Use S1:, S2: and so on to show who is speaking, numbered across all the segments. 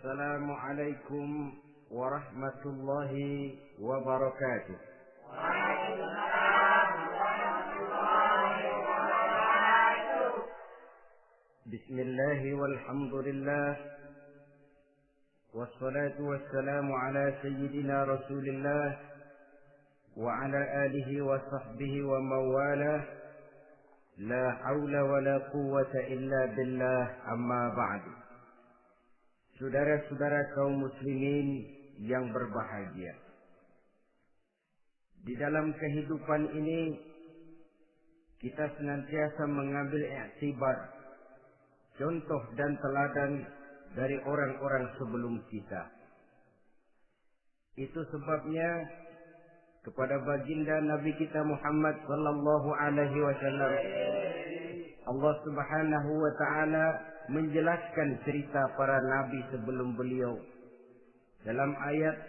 S1: Assalamualaikum warahmatullahi wabarakatuh. Bismillahi walhamdulillah, wassalatu wassalamu ala sayyidina rasulillah wa ala alihi wa sahbihi wa mawalah. La hawla wa la quwwata illa billah, amma ba'du. Saudara-saudara kaum muslimin yang berbahagia, di dalam kehidupan ini kita senantiasa mengambil i'tibar, contoh dan teladan dari orang-orang sebelum kita. Itu sebabnya kepada baginda Nabi kita Muhammad sallallahu alaihi wasallam Allah Subhanahu wa taala menjelaskan cerita para nabi sebelum beliau dalam ayat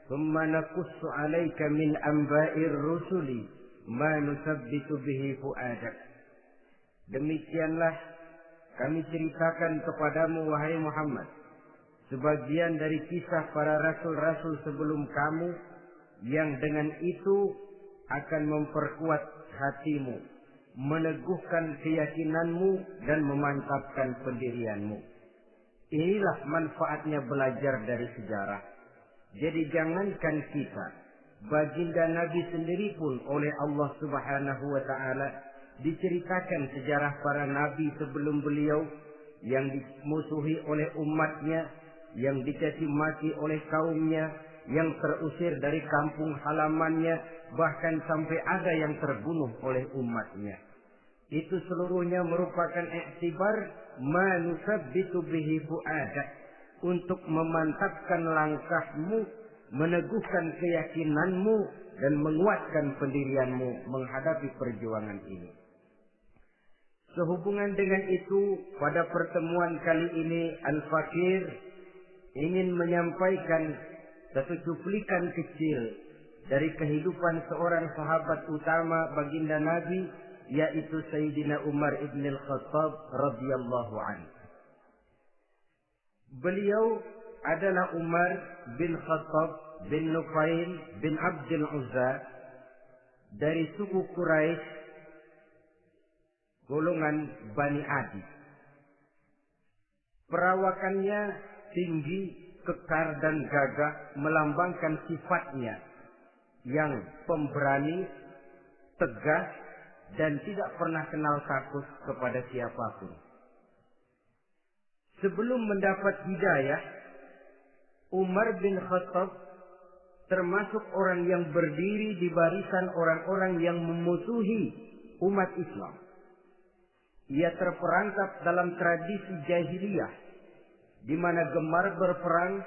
S1: "Tsumma naqussu 'alaika min anba'ir rusuli ma nusabbitu bihi fu'adak." Demikianlah kami ceritakan kepadamu wahai Muhammad sebagian dari kisah para rasul-rasul sebelum kamu yang dengan itu akan memperkuat hatimu, meneguhkan keyakinanmu dan memantapkan pendirianmu. Inilah manfaatnya belajar dari sejarah. Jadi jangankan kita, baginda Nabi sendiri pun oleh Allah Subhanahu wa taala diceritakan sejarah para nabi sebelum beliau yang dimusuhi oleh umatnya, yang dicaci maki oleh kaumnya, yang terusir dari kampung halamannya, bahkan sampai ada yang terbunuh oleh umatnya. Itu seluruhnya merupakan i'tibar ma nusabbitu bihi fu'adak, untuk memantapkan langkahmu, meneguhkan keyakinanmu dan menguatkan pendirianmu menghadapi perjuangan ini. Sehubungan dengan itu, pada pertemuan kali ini Al-Fakir ingin menyampaikan satu cuplikan kecil dari kehidupan seorang sahabat utama baginda Nabi, yaitu Sayyidina Umar ibn al-Khattab radhiyallahu anhu. Beliau adalah Umar bin Khattab bin Nufail bin Abdul Uzza dari suku Quraisy golongan Bani Adi. Perawakannya tinggi, kekar dan gagah, melambangkan sifatnya yang pemberani, tegas, dan tidak pernah kenal takut kepada siapapun. Sebelum mendapat hidayah, Umar bin Khattab termasuk orang yang berdiri di barisan orang-orang yang memusuhi umat Islam. Ia terperangkap dalam tradisi jahiliyah, di mana gemar berperang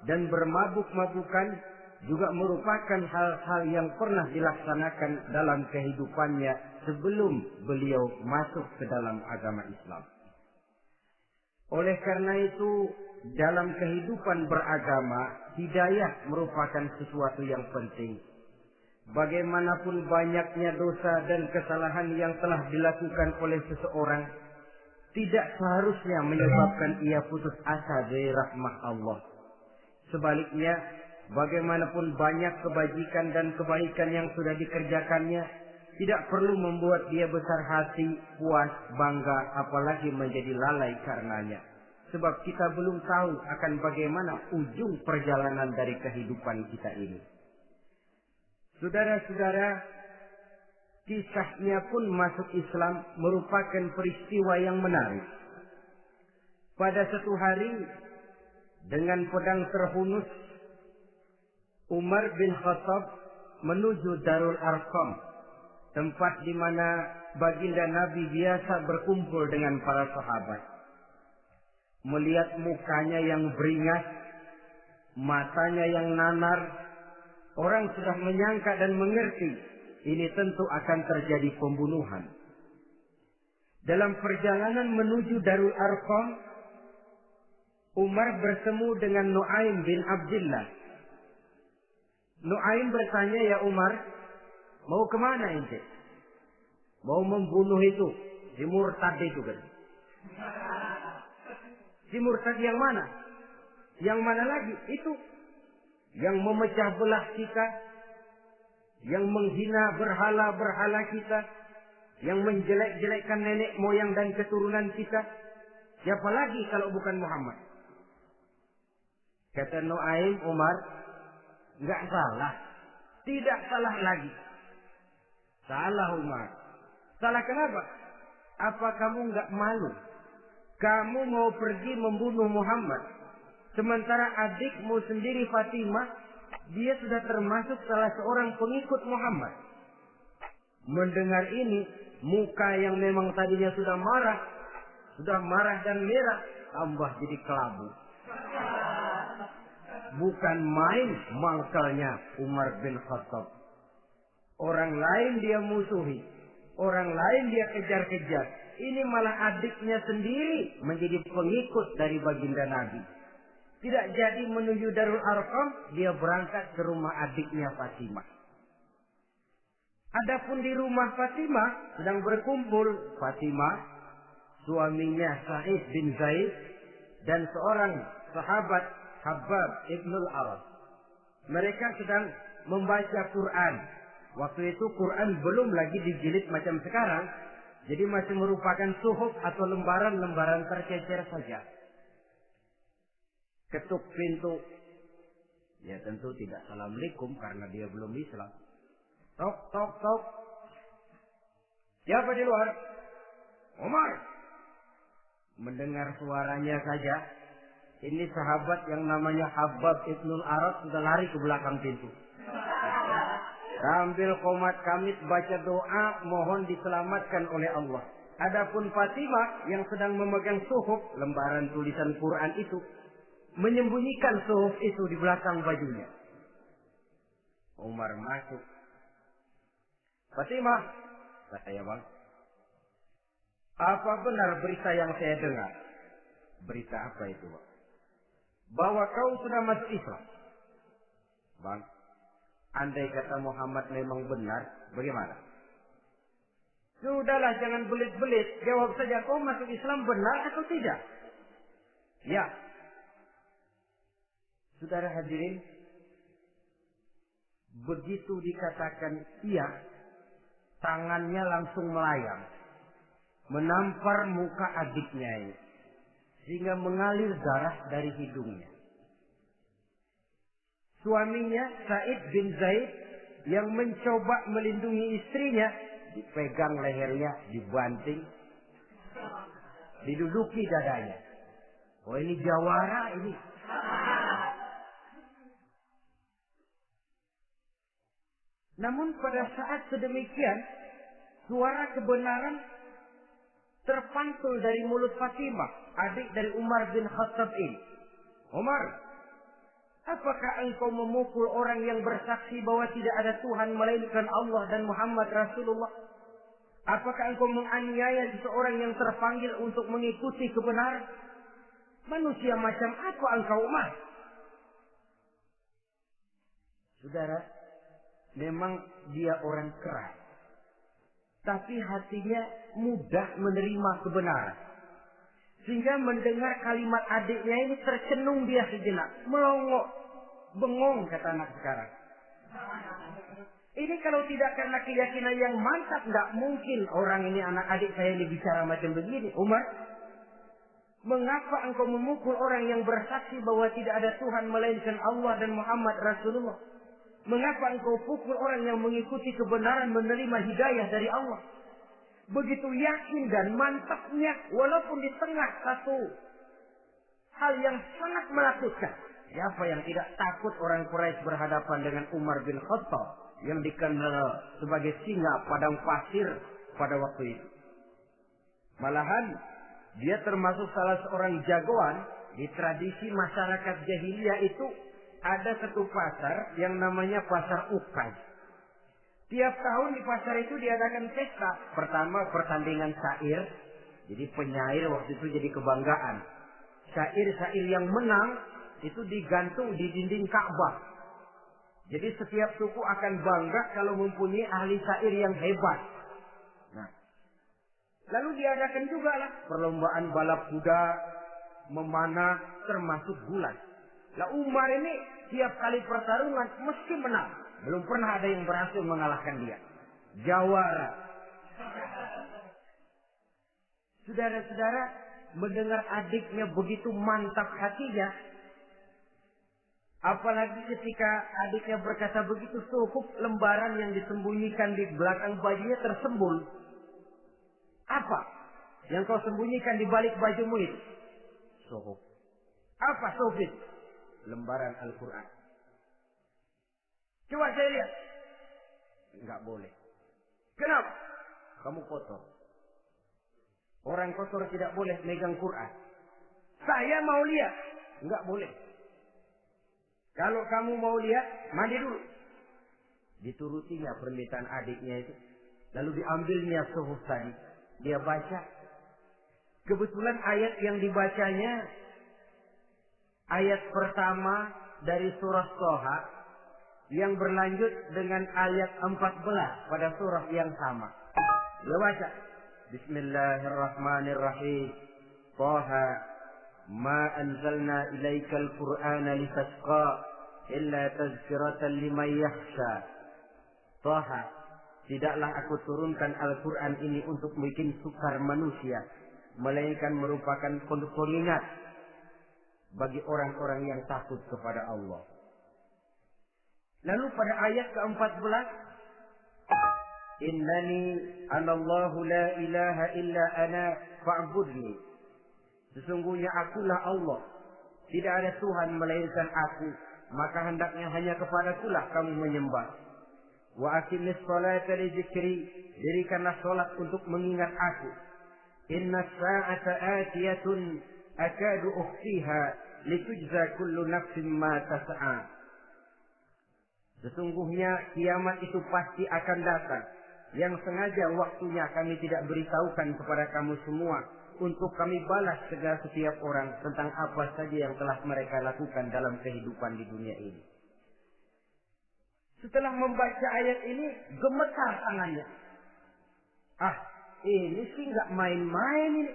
S1: dan bermabuk-mabukan juga merupakan hal-hal yang pernah dilaksanakan dalam kehidupannya sebelum beliau masuk ke dalam agama Islam. Oleh karena itu, dalam kehidupan beragama, hidayah merupakan sesuatu yang penting. Bagaimanapun banyaknya dosa dan kesalahan yang telah dilakukan oleh seseorang, tidak seharusnya menyebabkan ia putus asa dari rahmat Allah. Sebaliknya, bagaimanapun banyak kebajikan dan kebaikan yang sudah dikerjakannya, tidak perlu membuat dia besar hati, puas, bangga, apalagi menjadi lalai karenanya. Sebab kita belum tahu akan bagaimana ujung perjalanan dari kehidupan kita ini. Saudara-saudara, kisahnya pun masuk Islam merupakan peristiwa yang menarik. Pada satu hari, dengan pedang terhunus, Umar bin Khattab menuju Darul Arqam, tempat di mana baginda Nabi biasa berkumpul dengan para sahabat. Melihat mukanya yang beringas, matanya yang nanar, orang sudah menyangka dan mengerti ini tentu akan terjadi pembunuhan. Dalam perjalanan menuju Darul Arqam, Umar bertemu dengan Nu'aim bin Abdullah. Nu'aim bertanya, "Ya Umar, mau kemana ente?" "Mau membunuh itu, si murtad itu kan." "Si murtad yang mana?" Yang mana lagi? Itu yang memecah belah kita, yang menghina berhala-berhala kita, yang menjelek-jelekkan nenek moyang dan keturunan kita. Siapa lagi kalau bukan Muhammad? Kata Nuaim Umar, enggak salah. Tidak salah lagi. Salah Umar. Salah kenapa? Apa kamu enggak malu? Kamu mau pergi membunuh Muhammad. Sementara adikmu sendiri Fatimah, dia sudah termasuk salah seorang pengikut Muhammad. Mendengar ini, muka yang memang tadinya sudah marah dan merah, tambah jadi kelabu. Bukan main mangkalnya Umar bin Khattab. Orang lain dia musuhi, orang lain dia kejar-kejar. Ini malah adiknya sendiri menjadi pengikut dari baginda Nabi. Tidak jadi menuju Darul Arqam, dia berangkat ke rumah adiknya Fatimah. Adapun di rumah Fatimah sedang berkumpul Fatimah, suaminya Sa'id bin Zaid, dan seorang sahabat Habbab ibnul Arad. Mereka sedang membaca Quran. Waktu itu Quran belum lagi dijilid macam sekarang, jadi masih merupakan suhuf atau lembaran-lembaran tercecer saja. Ketuk pintu. Ya tentu tidak assalamualaikum karena dia belum Islam. Tok, tok, tok. Siapa di luar? Umar. Mendengar suaranya saja, ini sahabat yang namanya Habbab ibnul Arad sudah lari ke belakang pintu. Sambil qomat kamit baca doa mohon diselamatkan oleh Allah. Adapun Fatimah yang sedang memegang suhuf, lembaran tulisan Quran itu, menyembunyikan suhuf itu di belakang bajunya. Umar masuk. Fatimah, saya bang, apa benar berita yang saya dengar? Berita apa itu bang? Bahwa kau sudah masuk Islam. Bang, andai kata Muhammad memang benar, bagaimana? Sudahlah, jangan belit-belit. Jawab saja, kau masuk Islam benar atau tidak? Ya. Saudara hadirin, begitu dikatakan iya, tangannya langsung melayang, menampar muka adiknya ini, sehingga mengalir darah dari hidungnya. Suaminya Sa'id bin Zaid yang mencoba melindungi istrinya, dipegang lehernya, dibanting, diduduki dadanya. Oh ini jawara ini. Namun pada saat sedemikian, suara kebenaran terpantul dari mulut Fatimah, adik dari Umar bin Khattab ini. Umar, apakah engkau memukul orang yang bersaksi bahwa tidak ada Tuhan melainkan Allah dan Muhammad Rasulullah? Apakah engkau menganiaya seseorang yang terpanggil untuk mengikuti kebenaran? Manusia macam apa engkau, Umar? Saudara, memang dia orang keras, tapi hatinya mudah menerima kebenaran. Sehingga mendengar kalimat adiknya ini tercenung dia sejenak. Melongo. Bengong kata anak sekarang. Ini kalau tidak karena keyakinan yang mantap, tidak mungkin orang ini anak adik saya ini bicara macam begini. Umar, mengapa engkau memukul orang yang bersaksi bahwa tidak ada Tuhan melainkan Allah dan Muhammad Rasulullah? Mengapa engkau pukul orang yang mengikuti kebenaran menerima hidayah dari Allah? Begitu yakin dan mantapnya, walaupun di tengah satu hal yang sangat menakutkan. Siapa yang tidak takut orang Quraisy berhadapan dengan Umar bin Khattab yang dikenal sebagai singa padang pasir pada waktu itu? Malahan dia termasuk salah seorang jagoan di tradisi masyarakat jahiliyah itu. Ada satu pasar yang namanya pasar Ukaz. Tiap tahun di pasar itu diadakan pesta. Pertama pertandingan syair. Jadi penyair waktu itu jadi kebanggaan. Syair-syair yang menang itu digantung di dinding Ka'bah. Jadi setiap suku akan bangga kalau mempunyai ahli syair yang hebat. Nah, lalu diadakan juga lah perlombaan balap kuda, memanah, termasuk gulat. Lah Umar ini tiap kali pertarungan mesti menang. Belum pernah ada yang berhasil mengalahkan dia. Jawara. Saudara-saudara, mendengar adiknya begitu mantap hatinya, apalagi ketika adiknya berkata begitu, cukup lembaran yang disembunyikan di belakang bajunya tersembul. Apa yang kau sembunyikan di balik bajumu itu? Suhuf. Apa suhuf itu? Lembaran Al-Quran. Coba saya lihat. Enggak boleh. Kenapa? Kamu kotor. Orang kotor tidak boleh megang Quran. Saya mau lihat. Enggak boleh. Kalau kamu mau lihat, mandi dulu. Diturutinya permintaan adiknya itu. Lalu diambilnya suhuf tadi. Dia baca. Kebetulan ayat yang dibacanya ayat pertama dari surah Thaha yang berlanjut dengan ayat 14 pada surah yang sama. Dia baca. Bismillahirrahmanirrahim. Thaha ma anzalna ilaikal Qur'ana litasqa illa tazkiratan liman yakhsha. Thaha, tidaklah aku turunkan Al-Quran ini untuk bikin sukar manusia, melainkan merupakan pengingat bagi orang-orang yang takut kepada Allah. Lalu pada ayat ke-14, Innani anallahu la ilaha illa ana fa'budni. Sesungguhnya akulah Allah, tidak ada Tuhan melainkan aku, maka hendaknya hanya kepadakulah kamu menyembah. Wa aqimis salata li dzikri, dirikanlah salat untuk mengingat aku. Inna sa'ata atiyatun akadu ukhfiha litujza kullu nafsin ma tas'a. Sesungguhnya kiamat itu pasti akan datang, yang sengaja waktunya kami tidak beritahukan kepada kamu semua, untuk kami balas segala setiap orang tentang apa saja yang telah mereka lakukan dalam kehidupan di dunia ini. Setelah membaca ayat ini, gemetar tangannya. Ah, ini sih nggak main-main ini.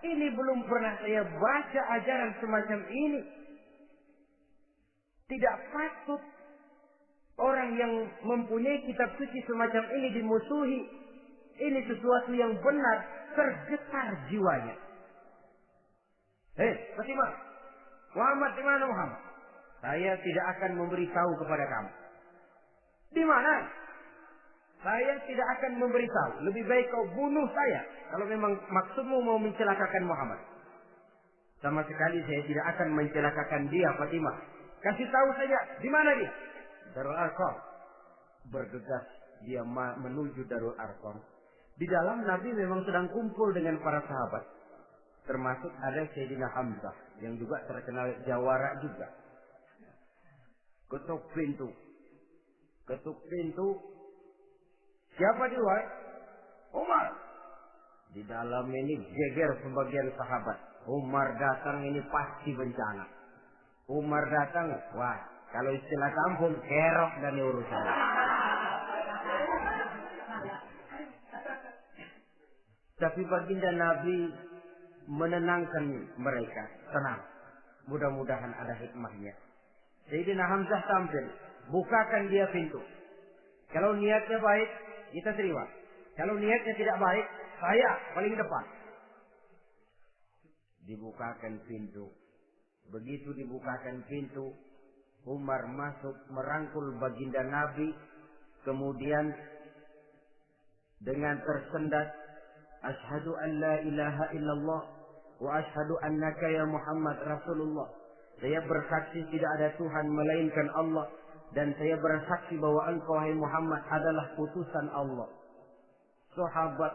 S1: Ini belum pernah saya baca ajaran semacam ini. Tidak patut orang yang mempunyai kitab suci semacam ini dimusuhi. Ini sesuatu yang benar, tergetar jiwanya. Hei, Fatimah, Muhammad di mana Muhammad? Saya tidak akan memberitahu kepada kamu. Di mana? Saya tidak akan memberitahu. Lebih baik kau bunuh saya kalau memang maksudmu mau mencelakakan Muhammad. Sama sekali saya tidak akan mencelakakan dia, Fatimah. Kasih tahu saja, di mana dia? Darul Arqam. Bergegas dia menuju Darul Arqam. Di dalam Nabi memang sedang kumpul dengan para sahabat. Termasuk ada Sayyidina Hamzah yang juga terkenal jawara juga. Ketuk pintu. Ketuk pintu. Siapa di luar? Umar. Di dalam ini geger pembagian sahabat. Umar datang ini pasti bencana. Umar datang, wah, kalau istilah kampung, kerok dan urusan. Tapi baginda Nabi menenangkan mereka. Tenang. Mudah-mudahan ada hikmahnya. Sayyidina Hamzah tampil. Bukakan dia pintu. Kalau niatnya baik, kita terima. Kalau niatnya tidak baik, saya paling depan. Dibukakan pintu. Begitu dibukakan pintu, Umar masuk merangkul baginda Nabi. Kemudian dengan tersendat, Ashhadu an la ilaha illallah wa ashhadu annaka ya Muhammad Rasulullah. Saya bersaksi tidak ada Tuhan melainkan Allah, dan saya bersaksi bahwa engkau hai Muhammad adalah utusan Allah. Sahabat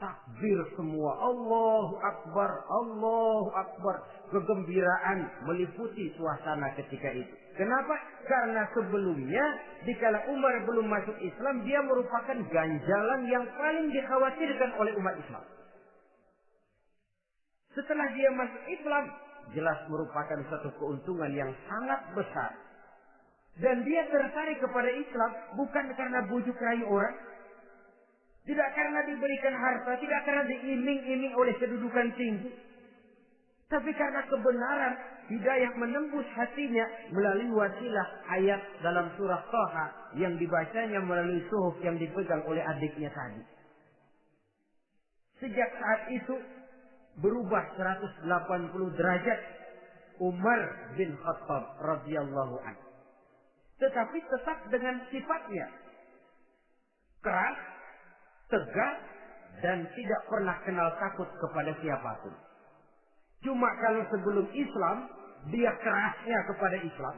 S1: takbir semua. Allahu Akbar, Allahu Akbar. Kegembiraan meliputi suasana ketika itu. Kenapa? Karena sebelumnya dikala Umar belum masuk Islam, dia merupakan ganjalan yang paling dikhawatirkan oleh umat Islam. Setelah dia masuk Islam, jelas merupakan satu keuntungan yang sangat besar. Dan dia tertarik kepada Islam bukan karena bujuk rayu orang, tidak karena diberikan harta, tidak karena diiming-iming oleh kedudukan tinggi, tapi karena kebenaran hidayah menembus hatinya melalui wasilah ayat dalam surah Thaha yang dibacanya melalui suhuf yang dipegang oleh adiknya tadi. Sejak saat itu berubah 180 derajat Umar bin Khattab radhiyallahu anhu. Tetapi tetap dengan sifatnya keras, tegas, dan tidak pernah kenal takut kepada siapapun. Cuma kalau sebelum Islam, dia kerasnya kepada Islam.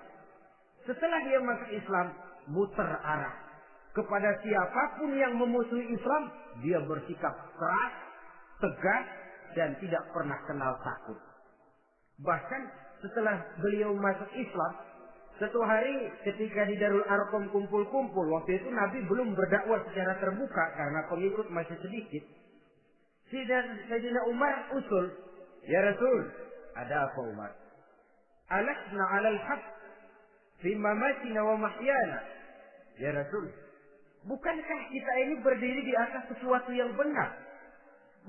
S1: Setelah dia masuk Islam, muter arah. Kepada siapapun yang memusuhi Islam, dia bersikap keras, tegas, dan tidak pernah kenal takut. Bahkan setelah beliau masuk Islam, satu hari ketika di Darul Arqam kumpul-kumpul, waktu itu Nabi belum berdakwah secara terbuka karena pengikut masih sedikit. Sayyidina Umar usul, "Ya Rasul, ada apa Umar? Alasna 'alal haqq fi mamatina wa mahyana." Ya Rasul, bukankah kita ini berdiri di atas sesuatu yang benar?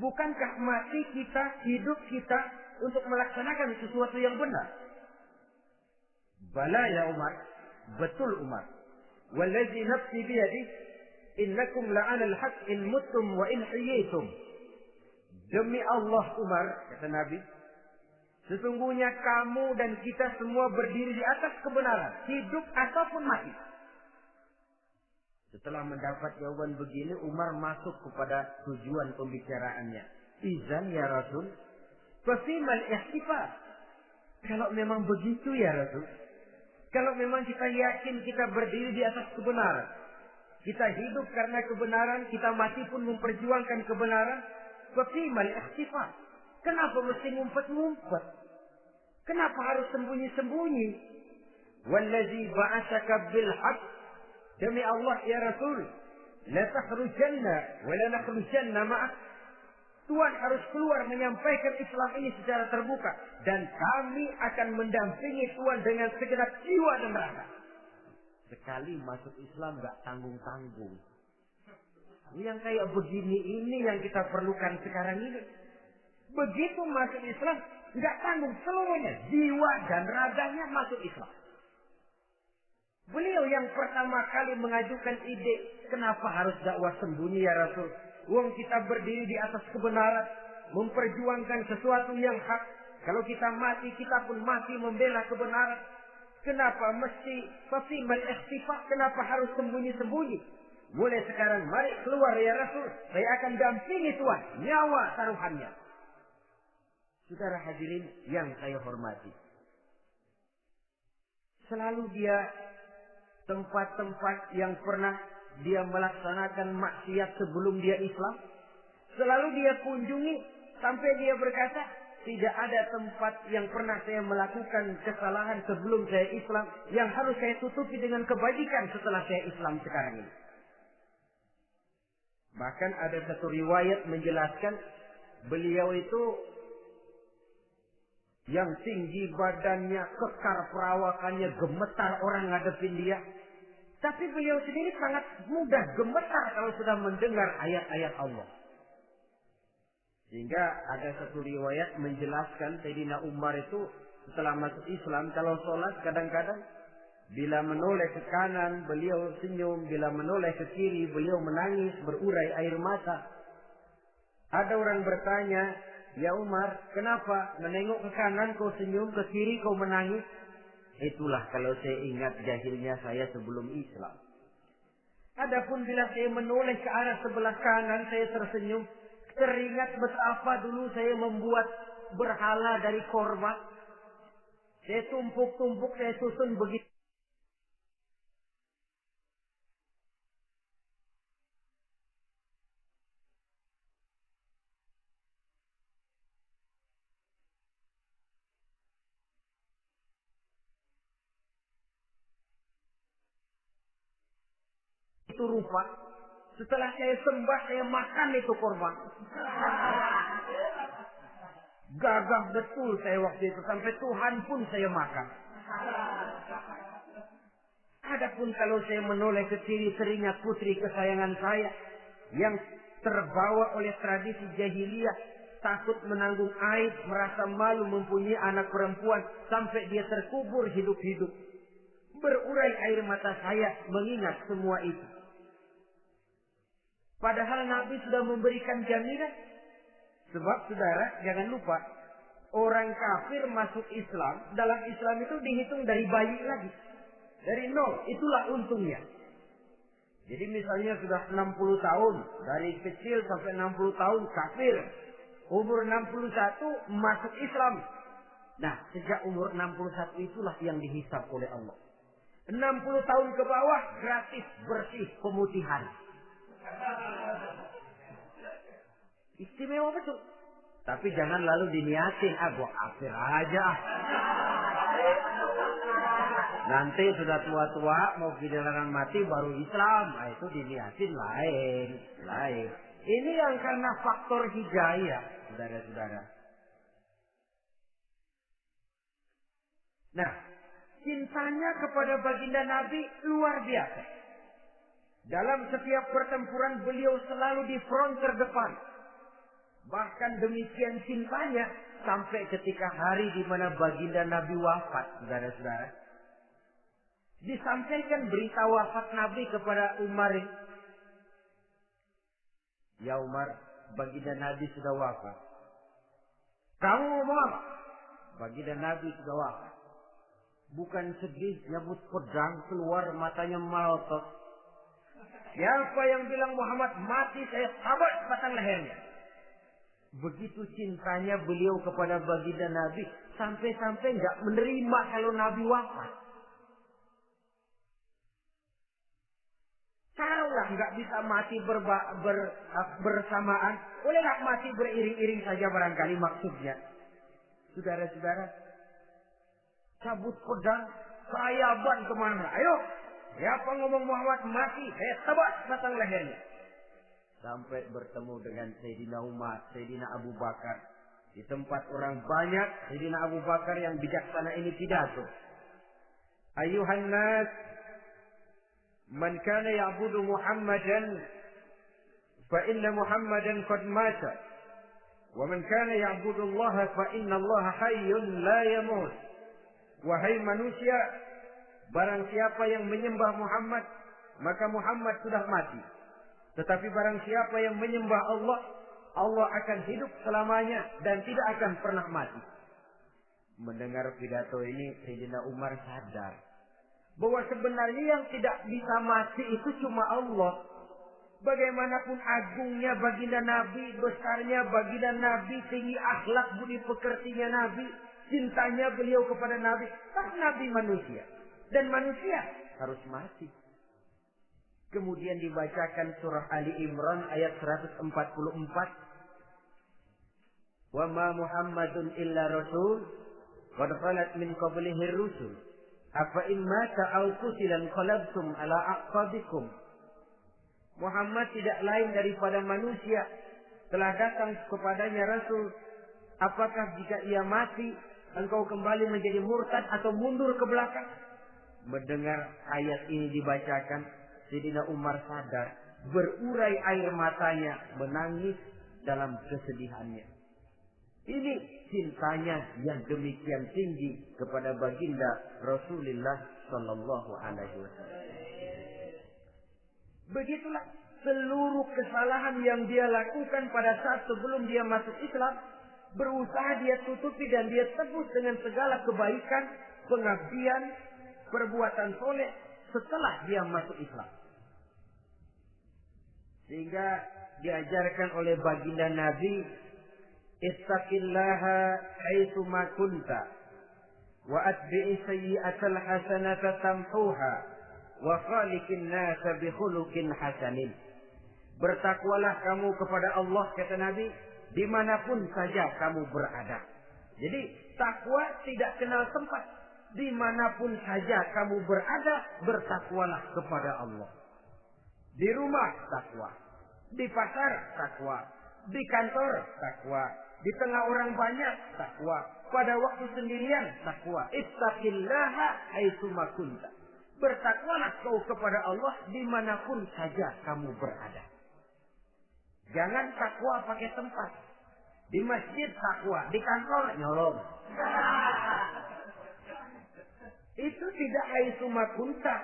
S1: Bukankah mati kita, hidup kita untuk melaksanakan sesuatu yang benar? Bala ya Umar, betul Umar. Wallazi nafsi biyadi, innakum la'anal haqq in muttum wa in hiyitum. Demi Allah Umar, kata Nabi, sesungguhnya kamu dan kita semua berdiri di atas kebenaran, hidup ataupun mati. Setelah mendapat jawaban begini, Umar masuk kepada tujuan pembicaraannya. Izan ya Rasul, fasimal ihtifal. Kalau memang begitu ya Rasul, kalau memang kita yakin kita berdiri di atas kebenaran, kita hidup karena kebenaran, kita mati pun memperjuangkan kebenaran, fasimal ihtifal. Kenapa mesti ngumpet-ngumpet? Kenapa harus sembunyi-sembunyi? Wallazi ba'atsaka bil haqq, demi Allah ya Rasul, la takhrujanna wa la nakhrujanna ma'ak. Tuhan harus keluar menyampaikan Islam ini secara terbuka, dan kami akan mendampingi Tuhan dengan segenap jiwa dan raga. Sekali masuk Islam gak tanggung-tanggung. Yang kayak begini ini yang kita perlukan sekarang ini. Begitu masuk Islam, gak tanggung seluruhnya, jiwa dan raganya masuk Islam. Beliau yang pertama kali mengajukan ide, kenapa harus dakwah sembunyi ya Rasul? Wong kita berdiri di atas kebenaran, memperjuangkan sesuatu yang hak. Kalau kita mati, kita pun mati membela kebenaran. Kenapa mesti fasimal ikhtifa? Kenapa harus sembunyi-sembunyi? Mulai sekarang mari keluar ya Rasul, saya akan dampingi Tuhan, nyawa taruhannya. Saudara hadirin yang saya hormati, selalu dia tempat-tempat yang pernah dia melaksanakan maksiat sebelum dia Islam, selalu dia kunjungi sampai dia berkata, tidak ada tempat yang pernah saya melakukan kesalahan sebelum saya Islam yang harus saya tutupi dengan kebajikan setelah saya Islam sekarang ini. Bahkan ada satu riwayat menjelaskan beliau itu yang tinggi badannya, kekar perawakannya, gemetar orang ngadepin dia. Tapi beliau sendiri sangat mudah gemetar kalau sudah mendengar ayat-ayat Allah. Sehingga ada satu riwayat menjelaskan Sayyidina Umar itu setelah masuk Islam, kalau sholat kadang-kadang bila menoleh ke kanan beliau senyum, bila menoleh ke kiri beliau menangis berurai air mata. Ada orang bertanya, ya Umar, kenapa menengok ke kanan kau senyum, ke kiri kau menangis? Itulah kalau saya ingat jahilnya saya sebelum Islam. Adapun bila saya menoleh ke arah sebelah kanan saya tersenyum, teringat betapa dulu saya membuat berhala dari korma. Saya tumpuk-tumpuk, saya susun begitu. Itu rupa. Setelah saya sembah, saya makan itu korban. Gagah betul saya waktu itu. Sampai Tuhan pun saya makan. Adapun kalau saya menoleh ke kiri, teringat putri kesayangan saya yang terbawa oleh tradisi jahiliyah. takut menanggung aib, merasa malu mempunyai anak perempuan sampai dia terkubur hidup-hidup. Berurai air mata saya mengingat semua itu. Padahal Nabi sudah memberikan jaminan. Sebab saudara, jangan lupa, orang kafir masuk Islam, dalam Islam itu dihitung dari bayi lagi. Dari nol, itulah untungnya. Jadi misalnya sudah 60 tahun, dari kecil sampai 60 tahun kafir. Umur 61 masuk Islam. Nah, sejak umur 61 itulah yang dihisab oleh Allah. 60 tahun ke bawah gratis bersih pemutihan. Istimewa betul. Tapi jangan lalu diniatin, gua kafir aja. Nanti sudah tua-tua mau giliran mati baru Islam. Nah, itu diniatin lain. Ini yang karena faktor hidayah, saudara-saudara. Nah, cintanya kepada baginda Nabi luar biasa. Dalam setiap pertempuran beliau selalu di front terdepan. Bahkan demikian cintanya sampai ketika hari di mana baginda Nabi wafat, saudara-saudara. Disampaikan berita wafat Nabi kepada Umar. Ya Umar, baginda Nabi sudah wafat. Kamu ngomong apa? Baginda Nabi sudah wafat. Bukan sedih, nyabut pedang, keluar matanya melotot. Siapa yang bilang Muhammad mati, saya sabat batang lehernya. Begitu cintanya beliau kepada baginda Nabi, sampai-sampai nggak menerima kalau Nabi wafat. Taruhlah nggak bisa mati bersamaan, bolehlah mati beriring-iring saja barangkali maksudnya. Saudara-saudara, cabut pedang, sayaban kemana-mana. Ayo, siapa ngomong Muhammad mati, saya tebas batang lehernya. Sampai bertemu dengan Sayyidina Umar, Sayyidina Abu Bakar. Di tempat orang banyak, Sayyidina Abu Bakar yang bijaksana ini pidato. Ayuhan nas, man kana ya'budu Muhammadan, fa inna Muhammadan qad mata. Wa man kana ya'budu Allah, fa inna Allah hayyun la yamut. Wahai manusia, barang siapa yang menyembah Muhammad, maka Muhammad sudah mati. Tetapi barang siapa yang menyembah Allah, Allah akan hidup selamanya dan tidak akan pernah mati. Mendengar pidato ini, Sayyidina Umar sadar bahwa sebenarnya yang tidak bisa mati itu cuma Allah. Bagaimanapun agungnya baginda Nabi, besarnya baginda Nabi, tinggi akhlak budi pekertinya Nabi, cintanya beliau kepada Nabi, tapi Nabi manusia. Dan manusia harus mati. Kemudian dibacakan surah Ali Imran ayat 144. Wa ma Muhammadun illa rasul qad khalat min qablihi ar-rusul afa in mata aw qutila qalabtum ala aqabikum. Muhammad tidak lain daripada manusia, telah datang kepadanya rasul. Apakah jika ia mati engkau kembali menjadi murtad atau mundur ke belakang? Mendengar ayat ini dibacakan, Sayyidina Umar sadar, berurai air matanya, menangis dalam kesedihannya. Ini cintanya yang demikian tinggi kepada baginda Rasulullah sallallahu alaihi wasallam. Begitulah seluruh kesalahan yang dia lakukan pada saat sebelum dia masuk Islam, berusaha dia tutupi dan dia tebus dengan segala kebaikan, pengabdian, perbuatan soleh setelah dia masuk Islam. Sehingga diajarkan oleh baginda Nabi, ittaqillaha haitsu ma kunta wa atbi'i sayyi'atal hasanata tamhuha wa khaliqin nasa bi khuluqin hasanin. Bertakwalah kamu kepada Allah, kata Nabi, dimanapun saja kamu berada. Jadi takwa tidak kenal tempat. Dimanapun saja kamu berada, bertakwalah kepada Allah. Di rumah takwa, di pasar takwa, di kantor takwa, di tengah orang banyak takwa, pada waktu sendirian takwa. Ittaqillaha haitsu ma kunta. Bertakwalah kau kepada Allah dimanapun saja kamu berada. Jangan takwa pakai tempat. Di masjid takwa, di kantor nyolong. Itu tidak haitsuma kunta.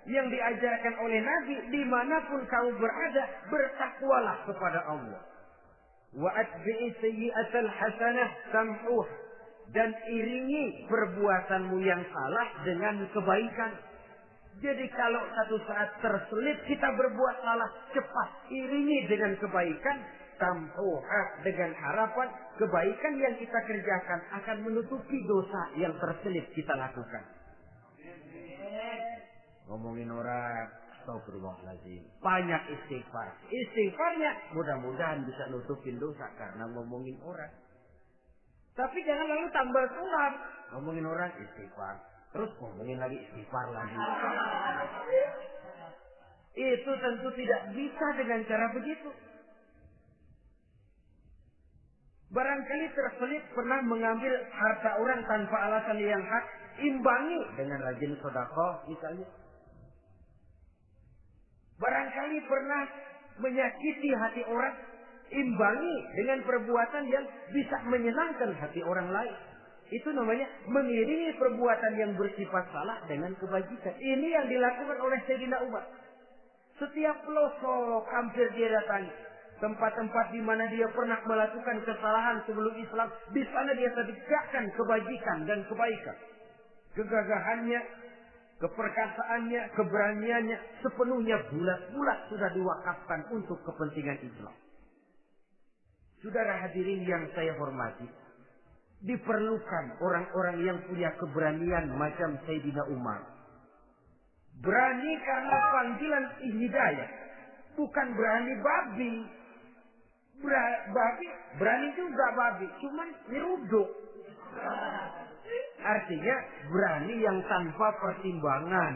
S1: Yang diajarkan oleh Nabi, dimanapun kamu berada, bertakwalah kepada Allah. Wa atbi'i sayyi'atal hasanah tamhuh. Dan iringi perbuatanmu yang salah dengan kebaikan. Jadi kalau satu saat terselip kita berbuat salah, cepat iringi dengan kebaikan. Tamhuha, dengan harapan kebaikan yang kita kerjakan akan menutupi dosa yang terselip kita lakukan. Ngomongin orang, astagfirullahaladzim. Banyak istighfar. Istighfarnya mudah-mudahan bisa nutupin dosa karena ngomongin orang. Tapi jangan lalu tambal sulam. Ngomongin orang istighfar. Terus ngomongin lagi istighfar lagi. Itu tentu tidak bisa dengan cara begitu. Barangkali terselip pernah mengambil harta orang tanpa alasan yang hak. Imbangi dengan rajin sedekah misalnya. Barangkali pernah menyakiti hati orang, imbangi dengan perbuatan yang bisa menyenangkan hati orang lain. Itu namanya mengiringi perbuatan yang bersifat salah dengan kebajikan. Ini yang dilakukan oleh Sayyidina Umar. Setiap pelosok hampir dia datangi. Tempat-tempat di mana dia pernah melakukan kesalahan sebelum Islam, di sana dia tegakkan kebajikan dan kebaikan. Kegagahannya, keperkasaannya, keberaniannya sepenuhnya bulat-bulat sudah diwakafkan untuk kepentingan Islam. Saudara hadirin yang saya hormati, diperlukan orang-orang yang punya keberanian macam Sayyidina Umar. Berani karena panggilan hidayah, bukan berani babi. Berani juga babi, cuman nyeruduk. Artinya berani yang tanpa pertimbangan.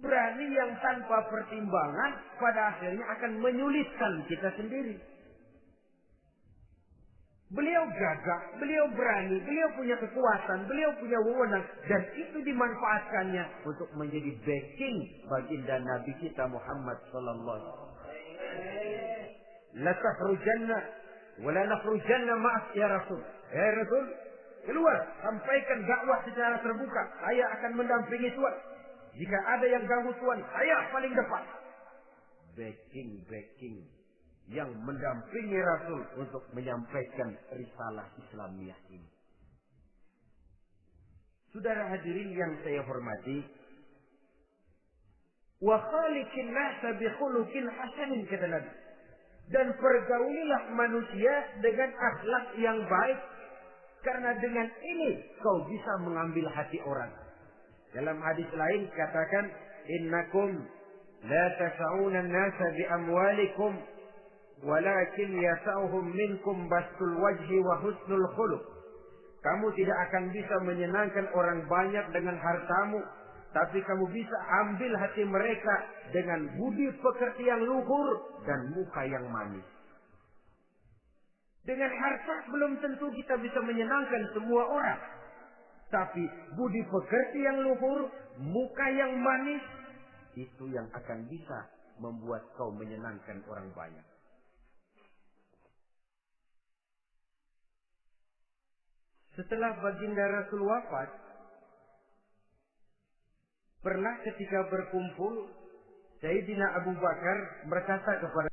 S1: Berani yang tanpa pertimbangan pada akhirnya akan menyulitkan kita sendiri. Beliau gagah, beliau berani, beliau punya kekuatan, beliau punya wewenang. Dan itu dimanfaatkannya untuk menjadi backing baginda Nabi kita Muhammad sallallahu alaihi wasallam. La takhrujanna wa la nakhrujanna ma'ak ya Rasul. Ya Rasul, keluar, sampaikan dakwah secara terbuka. Saya akan mendampingi Tuhan. Jika ada yang ganggu Tuhan, saya paling depan. Backing yang mendampingi Rasul untuk menyampaikan risalah Islamiyah ini. Saudara hadirin yang saya hormati, wa khaliqin nasa bi khuluqin hasanin, kata Nabi. Dan pergaulilah manusia dengan akhlak yang baik, karena dengan ini kau bisa mengambil hati orang. Dalam hadis lain katakan, innakum la tas'una an-nasa bi amwalikum walakin yas'uhum minkum bastul wajhi wa husnul khuluq. Kamu tidak akan bisa menyenangkan orang banyak dengan hartamu, tapi kamu bisa ambil hati mereka dengan budi pekerti yang luhur dan muka yang manis. Dengan harta belum tentu kita bisa menyenangkan semua orang. Tapi budi pekerti yang luhur, muka yang manis, itu yang akan bisa membuat kau menyenangkan orang banyak. Setelah baginda Rasul wafat, pernah ketika berkumpul, Sayyidina Abu Bakar berkata kepada